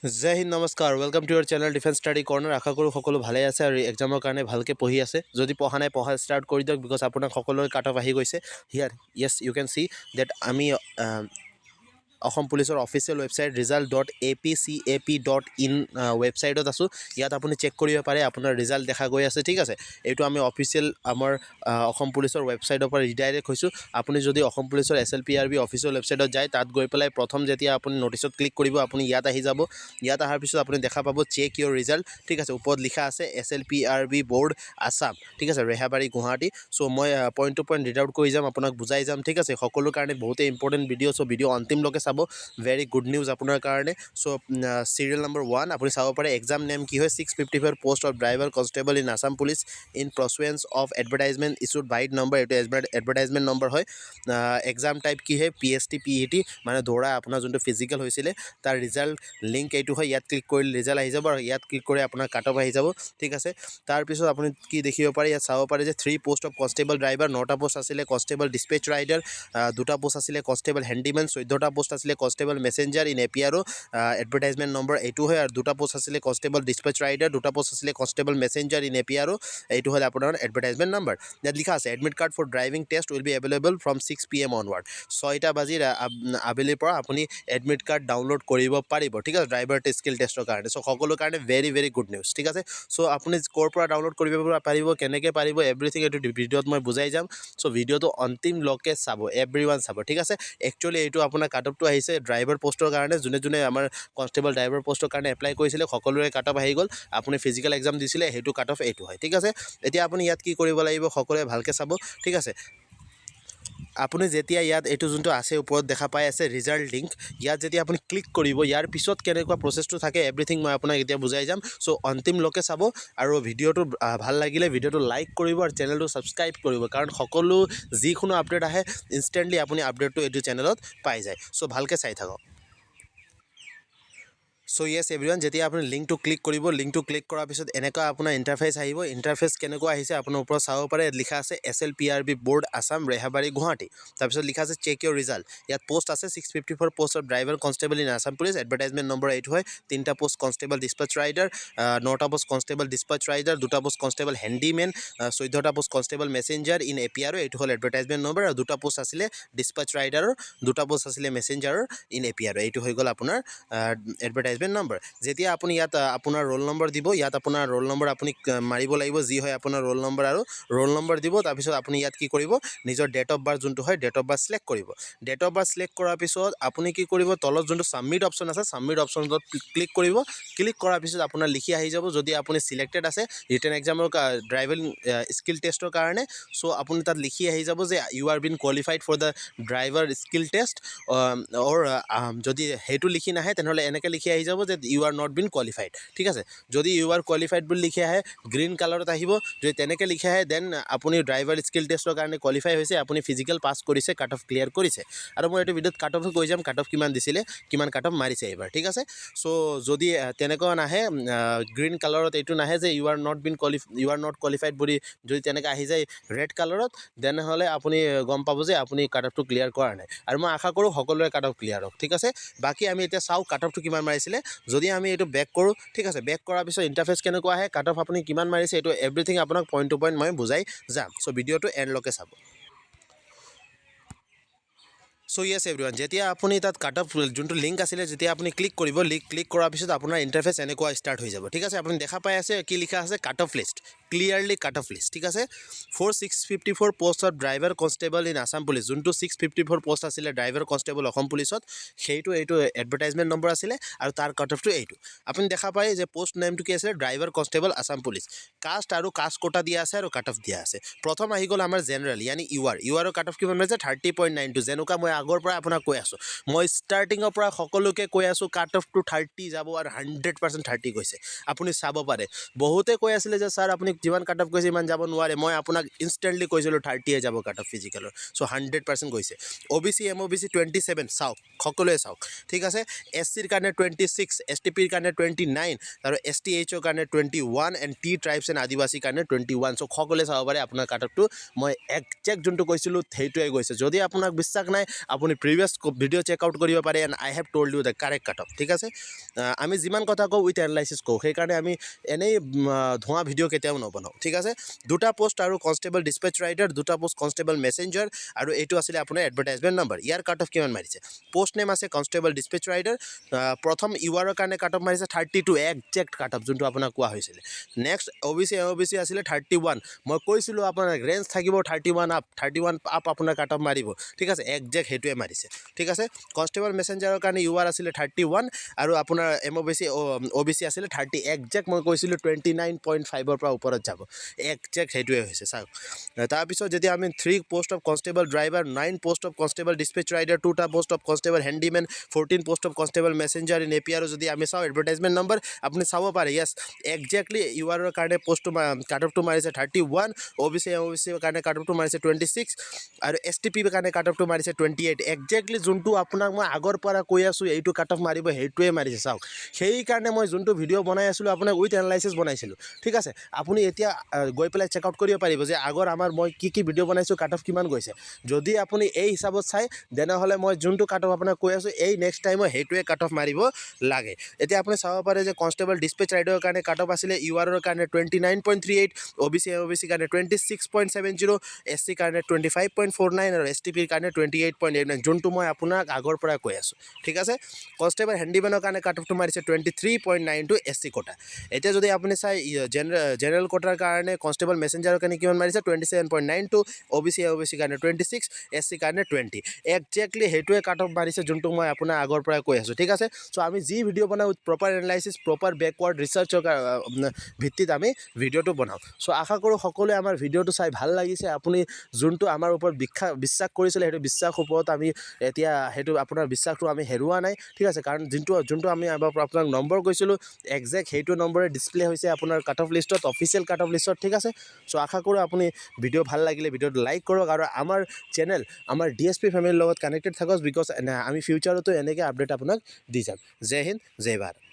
जय हिंद नमस्कार welcome to your channel defence study corner आशा करूँ সকলো ভালে আছে আৰু এক্সামৰ কাৰণে ভালকৈ পঢ়ি আছে যদি পঢ়া নাই পঢ়া ষ্টাৰ্ট কৰি দিয়ক বিকজ আপোনাক সকলোৰে কাট অফ আহি গৈছে হিয়াৰ য়েছ ইউ কেন সি ডেট আমি অসম পুলিচৰ অফিচিয়েল ৱেবছাইট result.apcap.in ৱেবছাইটত আছোঁ ইয়াত আপুনি চেক কৰিব পাৰে আপোনাৰ ৰিজাল্ট দেখা গৈ আছে ঠিক আছে এইটো আমি অফিচিয়েল আমাৰ অসম পুলিচৰ ৱেবছাইটৰ পৰা ৰিডাইৰেক্ট হৈছোঁ আপুনি যদি অসম পুলিচৰ SLPRB অফিচিয়েল ৱেবছাইটত যায় তাত গৈ পেলাই প্ৰথম যেতিয়া আপুনি নটিচত ক্লিক কৰিব আপুনি ইয়াত আহি যাব ইয়াত অহাৰ পিছত আপুনি দেখা পাব চেক ইউৰ ৰিজাল্ট ঠিক আছে ওপৰত লিখা আছে SLPRB বৰ্ড আছাম ঠিক আছে ৰেহাবাৰী গুৱাহাটী চ' মই point to point read out কৰি যাম আপোনাক বুজাই যাম ঠিক আছে সকলো কাৰণে বহুতেই ইম্পৰ্টেণ্ট ভিডিঅ' চ' ভিডিঅ' অন্তিমলৈকে চাব ভেৰি গুড নিউজ আপোনাৰ কাৰণে চ' চিৰিয়েল নম্বৰ 1 আপুনি চাব পাৰে এক্সাম নেম কি হয় 654 post of driver constable in Assam police in pursuance of advertisement issued vide number এইটো এডভাৰটাইজমেণ্ট নম্বৰ হয় এক্সাম টাইপ কি হয় PST PET মানে দৌৰা আপোনাৰ যোনটো ফিজিকেল হৈছিলে তাৰ ৰিজাল্ট লিংক এইটো হয় ইয়াত ক্লিক কৰিলে ৰিজাল্ট আহি যাব আৰু ইয়াত ক্লিক কৰি আপোনাৰ কাট অফ আহি যাব ঠিক আছে তাৰপিছত আপুনি কি দেখিব পাৰে ইয়াত চাব পাৰে যে 3 পোষ্ট অফ কনষ্টেবল ড্ৰাইভাৰ 9টা পোষ্ট আছিলে কনষ্টেবল ডিছপেচ ৰাইডাৰ 2টা পোষ্ট আছিলে কনষ্টেবল হেণ্ডিমেন 14টা পোষ্ট আছিলে constable messenger in APRO advertisement number এইটো হয় আৰু 2টা পোষ্ট আছিলে কনষ্টেবল ডিছপেচ ৰাইডাৰ 2টা পোষ্ট আছিলে কনষ্টেবল মেছেঞ্জাৰ ইন APRO এইটো হ'ল আপোনাৰ এডভাৰটাইজমেণ্ট নম্বৰ ইয়াত লিখা আছে admit card for driving test will be available from 6 PM onward 6টা বাজিৰ আবেলিৰ পৰা আপুনি এডমিট কাৰ্ড ডাউনলোড কৰিব পাৰিব ঠিক আছে ড্ৰাইভাৰ স্কিল টেষ্টৰ কাৰণে চ' সকলো কাৰণে ভেৰি গুড নিউজ ঠিক আছে চ' আপুনি ক'ৰ পৰা ডাউনলোড কৰিব পাৰিব কেনেকৈ পাৰিব এভৰিথিং এইটো ভিডিঅ'ত মই বুজাই যাম চ' ভিডিঅ'টো অন্তিমলৈকে চাব এভৰিৱান চাব ঠিক আছে একচুৱেলি এইটো আপোনাৰ কাট অফটো আহিছে ড্ৰাইভাৰ পোষ্টৰ কাৰণে যোনে যোনে আমাৰ কনষ্টেবল ড্ৰাইভাৰ পোষ্টৰ কাৰণে এপ্লাই কৰিছিলে সকলোৰে কাট অফ আহি গ'ল আপুনি ফিজিকেল এক্সাম দিছিলে সেইটো কাট অফ এইটো হয় ঠিক আছে এতিয়া আপুনি ইয়াত কি কৰিব লাগিব সকলোৱে ভালকৈ চাব ঠিক আছে আপুনি যেতিয়া ইয়াত এইটো যোনটো আছে ওপৰত দেখা পাই আছে ৰিজাল্ট লিংক ইয়াত যেতিয়া আপুনি ক্লিক কৰিব ইয়াৰ পিছত কেনেকুৱা প্ৰচেছটো থাকে এভৰিথিং মই আপোনাক এতিয়া বুজাই যাম চ' অন্তিমলৈকে চাব আৰু ভিডিঅ'টো ভাল লাগিলে ভিডিঅ'টো লাইক কৰিব আৰু চেনেলটো ছাবস্ক্ৰাইব কৰিব কাৰণ সকলো যিকোনো আপডেট আহে ইনষ্টেণ্টলি আপুনি আপডেটটো এইটো চেনেলত পাই যায় চ' ভালকৈ চাই থাকক চ' য়েছ এভৰিৱান যেতিয়া আপুনি লিংকটো ক্লিক কৰিব লিংকটো ক্লিক কৰাৰ পিছত এনেকুৱা আপোনাৰ ইণ্টাৰফেচ আহিব ইণ্টাৰফেচ কেনেকুৱা আহিছে আপোনাৰ ওপৰত চাব পাৰে লিখা আছে SLPRB বৰ্ড আছাম ৰেহাবাৰী গুৱাহাটী তাৰপিছত লিখা আছে চেক ইউৰ ৰিজাল্ট ইয়াত পোষ্ট আছে 654 post of driver constable in Assam police advertisement number এইটো হয় 3টা পোষ্ট কনষ্টেবল ডিছপেচ ৰাইডাৰ 9টা পোষ্ট কনষ্টেবল ডিছপেচ ৰাইডাৰ 2টা পোষ্ট কনষ্টেবল হেণ্ডিমেন 14টা post constable messenger in APRO এইটো হ'ল এডভাৰটাইজমেণ্ট নম্বৰ আৰু 2টা পোষ্ট আছিলে ডিছপেচ ৰাইডাৰৰ 2টা পোষ্ট আছিলে মেছেঞ্জাৰৰ ইন APRO এইটো হৈ গ'ল আপোনাৰ এডভাৰটাইজমেণ্ট নম্বৰ যেতিয়া আপুনি ইয়াত আপোনাৰ ৰোল নম্বৰ দিব ইয়াত আপোনাৰ ৰোল নম্বৰ আপুনি মাৰিব লাগিব যি হয় আপোনাৰ ৰোল নম্বৰ আৰু ৰোল নম্বৰ দিব তাৰপিছত আপুনি ইয়াত কি কৰিব নিজৰ ডেট অফ বাৰ্থ যোনটো হয় ডেট অফ বাৰ্থ চিলেক্ট কৰিব ডেট অফ বাৰ্থ চিলেক্ট কৰাৰ পিছত আপুনি কি কৰিব তলত যোনটো ছাবমিট অপশ্যন আছে ছাবমিট অপশ্যনত ক্লিক কৰিব ক্লিক কৰাৰ পিছত আপোনাৰ লিখি আহি যাব যদি আপুনি চিলেক্টেড আছে ৰিটেন এক্সামৰ ড্ৰাইভিং স্কিল টেষ্টৰ কাৰণে চ' আপুনি তাত লিখি আহি যাব যে you are been qualified for the driver skill test or যদি সেইটো লিখি নাহে তেনেহ'লে এনেকৈ লিখি আহি যাব যে you are not been qualified ঠিক আছে যদি ইউ আৰ কোৱালিফাইড বুলি লিখি আহে গ্ৰীণ কালাৰত আহিব যদি তেনেকৈ লিখি আহে দেন আপুনি ড্ৰাইভাৰ স্কিল টেষ্টৰ কাৰণে কোৱালিফাই হৈছে আপুনি ফিজিকেল পাছ কৰিছে কাট অফ ক্লিয়াৰ কৰিছে আৰু মই এইটো ভিডিঅ'ত কাট অফো কৈ যাম কাট অফ কিমান দিছিলে কিমান কাট অফ মাৰিছে এইবাৰ ঠিক আছে চ' যদি তেনেকুৱা নাহে গ্ৰীণ কালাৰত এইটো নাহে যে ইউ আৰ নট কোৱালিফাইড বুলি যদি তেনেকৈ আহি যায় ৰেড কালাৰত তেনেহ'লে আপুনি গম পাব যে আপুনি কাট অফটো ক্লিয়াৰ কৰা নাই আৰু মই আশা কৰোঁ সকলোৰে কাট অফ ক্লিয়াৰ হওক ঠিক আছে বাকী আমি এতিয়া চাওঁ কাট অফটো কিমান মাৰিছিলে যদি আমি এইটো বেক কৰোঁ ঠিক আছে বেক কৰাৰ পিছত ইণ্টাৰফেচ কেনেকুৱা আহে কাট অফ আপুনি কিমান মাৰিছে এইটো এভৰিথিং আপোনাক পইণ্ট টু পইণ্ট মই বুজাই যাম চ' ভিডিঅ'টো এণ্ডলৈকে চাব চ' য়েছ এভৰিৱান যেতিয়া আপুনি তাত কাট অফ যোনটো লিংক আছিলে যেতিয়া আপুনি ক্লিক কৰিব ক্লিক কৰাৰ পিছত আপোনাৰ ইণ্টাৰফেচ এনেকুৱা ষ্টাৰ্ট হৈ যাব ঠিক আছে আপুনি দেখা পাই আছে কি লিখা আছে cut off list clearly cut off list ঠিক আছে 654 post of driver constable in Assam police যোনটো 654 পোষ্ট আছিলে ড্ৰাইভাৰ কনষ্টেবল অসম পুলিচত সেইটো এইটো এডভাৰটাইজমেণ্ট নম্বৰ আছিলে আৰু তাৰ কাট অফটো এইটো আপুনি দেখা পায় যে পোষ্ট নেমটো কি আছিলে driver constable Assam police caste আৰু কাষ্ট কোটা দিয়া আছে আৰু কাট অফ দিয়া আছে প্ৰথম আহি গ'ল আমাৰ জেনেৰেল ইয়ানি ইউ আৰৰ কাট অফ কিমান হৈছে 30.92 যেনেকুৱা মই আগৰ পৰা আপোনাক কৈ আছোঁ মই ষ্টাৰ্টিঙৰ পৰা সকলোকে কৈ আছোঁ কাট অফ টু 30 যাব আৰু 100% 30 গৈছে আপুনি চাব পাৰে বহুতে কৈ আছিলে যে ছাৰ আপুনি যিমান কাট অফ কৈছে ইমান যাব নোৱাৰে মই আপোনাক ইনষ্টেণ্টলি কৈছিলোঁ 30 যাব কাট অফ ফিজিকেলৰ চ' 100% গৈছে OBC MOBC 27 চাওক সকলোৱে চাওক ঠিক আছে SCৰ কাৰণে 26 STPৰ কাৰণে 29 আৰু STHৰ কাৰণে 21 এণ্ড T ট্ৰাইবছ এণ্ড আদিবাসীৰ কাৰণে 21 চ' সকলোৱে চাব পাৰে আপোনাৰ কাট অফটো মই একজেক্ট যোনটো কৈছিলোঁ সেইটোৱে গৈছে যদি আপোনাক বিশ্বাস নাই আপুনি প্ৰিভিয়াছ ভিডিঅ' চেক আউট কৰিব পাৰে and I have told you the correct cut off ঠিক আছে আমি যিমান কথা কওঁ উইথ এনালাইচিছ কওঁ সেইকাৰণে আমি এনেই ধোঁৱা ভিডিঅ' কেতিয়াও নবনাওঁ ঠিক আছে দুটা পোষ্ট আৰু কনষ্টেবল ডিছপেচ ৰাইডাৰ দুটা পোষ্ট কনষ্টেবল মেছেঞ্জাৰ আৰু এইটো আছিলে আপোনাৰ এডভাৰটাইজমেণ্ট নম্বৰ ইয়াৰ কাট অফ কিমান মাৰিছে পোষ্ট নেম আছে কনষ্টেবল ডিছপেচ ৰাইডাৰ প্ৰথম ইউআৰৰ কাৰণে কাট অফ মাৰিছে 32 একজেক্ট কাট অফ যোনটো আপোনাক কোৱা হৈছিলে নেক্সট OBC আছিলে 31 মই কৈছিলোঁ আপোনাৰ ৰেঞ্জ থাকিব 31 আপ আপোনাৰ কাট অফ মাৰিব ঠিক আছে একজেক্ট সেইটোৱে মাৰিছে ঠিক আছে কনষ্টেবল মেছেঞ্জাৰৰ কাৰণে UR আছিলে 31 আৰু আপোনাৰ OBC আছিলে 30 একজেক্ট মই কৈছিলোঁ 29.5ৰ পৰা ওপৰত যাব একজেক্ট সেইটোৱে হৈছে চাওক তাৰপিছত যেতিয়া আমি 3 post of constable driver 9 post of constable dispatch rider 2টা post of constable handyman 14 post of constable messenger in APR যদি আমি চাওঁ এডভাৰটাইজমেণ্ট নম্বৰ আপুনি চাব পাৰে য়েছ একজেক্টলি URৰ কাৰণে পোষ্টটো কাট অফটো মাৰিছে 31 OBCৰ কাৰণে কাট অফটো মাৰিছে 26 আৰু STPৰ কাৰণে কাট অফটো মাৰিছে 28 একজেক্টলি যোনটো আপোনাক মই আগৰ পৰা কৈ আছোঁ এইটো কাট অফ মাৰিব সেইটোৱে মাৰিছে চাওক সেইকাৰণে মই যোনটো ভিডিঅ' বনাই আছিলোঁ আপোনাক উইথ এনালাইচিছ বনাইছিলোঁ ঠিক আছে আপুনি এতিয়া গৈ পেলাই চেক আউট কৰিব পাৰিব যে আগৰ আমাৰ মই কি ভিডিঅ' বনাইছোঁ কাট অফ কিমান গৈছে যদি আপুনি এই হিচাপত চাই তেনেহ'লে মই যোনটো কাট অফ আপোনাক কৈ আছোঁ এই নেক্সট টাইমৰ সেইটোৱে কাট অফ মাৰিব লাগে এতিয়া আপুনি চাব পাৰে যে কনষ্টেবল ডিছপেচ ৰাইডাৰৰ কাৰণে কাট অফ আছিলে URৰ কাৰণে 29.38 OBC কাৰণে 26.70 SC কাৰণে 25.49 আৰু STPৰ কাৰণে 28.89 যোনটো মই আপোনাক আগৰ পৰা কৈ আছোঁ ঠিক আছে কনষ্টেবল হেণ্ডিমেনৰ কাৰণে কাট অফটো মাৰিছে 23.92 SC কোটা এতিয়া যদি আপুনি চাই জেনেৰেল কোটাৰ কাৰণে কনষ্টেবল মেছেঞ্জাৰৰ কাৰণে কিমান মাৰিছে 27.92 OBC কাৰণে 26 SC কাৰণে 20 একজেক্টলি সেইটোৱে কাট অফ মাৰিছে যোনটো মই আপোনাৰ আগৰ পৰা কৈ আছোঁ ঠিক আছে চ' আমি যি ভিডিঅ' বনাওঁ প্ৰপাৰ এনালাইচিছ প্ৰপাৰ বেকৱাৰ্ড ৰিচাৰ্চৰ ভিত্তিত আমি ভিডিঅ'টো বনাওঁ চ' আশা কৰোঁ সকলোৱে আমাৰ ভিডিঅ'টো চাই ভাল লাগিছে আপুনি যোনটো আমাৰ ওপৰত বিশ্বাস কৰিছিলে সেইটো বিশ্বাসৰ ওপৰত আমি এতিয়া সেইটো আপোনাৰ বিশ্বাসটো আমি হেৰুওৱা নাই ঠিক আছে কাৰণ যোনটো আমি আপোনাক নম্বৰ কৈছিলোঁ একজেক্ট সেইটো নম্বৰে ডিছপ্লে হৈছে আপোনাৰ কাট অফ লিষ্টত অফিচিয়েল কাট অফ লিষ্টত ঠিক আছে চ' আশা কৰোঁ আপুনি ভিডিঅ' ভাল লাগিলে ভিডিঅ'টো লাইক কৰক আৰু আমাৰ চেনেল আমাৰ DSP ফেমিলিৰ লগত কানেক্টেড থাকক বিকজ আমি ফিউচাৰতো এনেকৈ আপডেট আপোনাক দি যাম জয় হিন্দ জয় ভাৰত